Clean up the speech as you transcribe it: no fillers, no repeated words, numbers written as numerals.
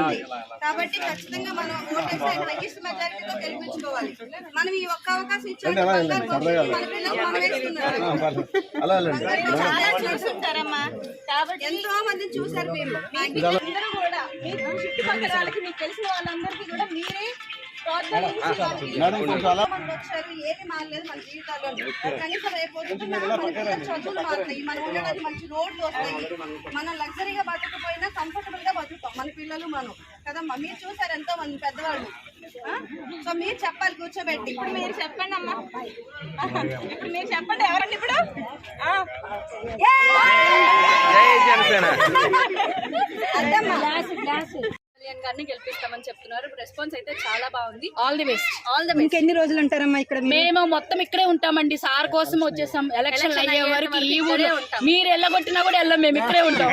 ఉంది. కాబట్టి ఖచ్చితంగా మనం ఓటేసి ఆయన హైయెస్ట్ మెజారిటీతో గెలిపించుకోవాలి. మనం ఈ ఒక్క అవకాశం ఇచ్చాము, మన పిల్లలు మనం వేస్తున్నారు. చాలా చూసుంటారమ్మా, కాబట్టి ఎంతో మందిని చూసారు మీరు. అందరూ కూడా మీ చుట్టుపక్కల వాళ్ళకి, మీకు తెలిసిన వాళ్ళందరికీ కూడా మీరే వచ్చారు. ఏమి మారలేదు మన జీవితాల్లో. కనీసం రేపు పొద్దున్న మన పిల్లల చదువులు మారుతాయి, మన పిల్లలకి మంచి రోడ్లు వస్తాయి, మనం లగ్జరీగా బతకపోయినా కంఫర్టబుల్ గా బతుకుతాం మన పిల్లలు మనం కదమ్మా. మీరు చూసారు ఎంతో మంది పెద్దవాళ్ళు. సో మీరు చెప్పాలి కూర్చోబెట్టి. ఇప్పుడు మీరు చెప్పండి అమ్మా, ఇప్పుడు మీరు చెప్పండి ఎవరండి ఇప్పుడు గారిని గెలిపిస్తామని చెప్తున్నారు. రెస్పాన్స్ అయితే చాలా బాగుంది. All the best. ఇంకెన్ని రోజులు ఉంటారమ్మా ఇక్కడ? మేము మొత్తం ఇక్కడే ఉంటామండి. సార్ కోసం వచ్చేసాం. ఎలక్షన్ అయ్యే వరకు ఈ ఊరే ఉంటాం. మీరు వెళ్ళగొట్టినా కూడా వెళ్ళం, మేము ఇక్కడే ఉంటాం.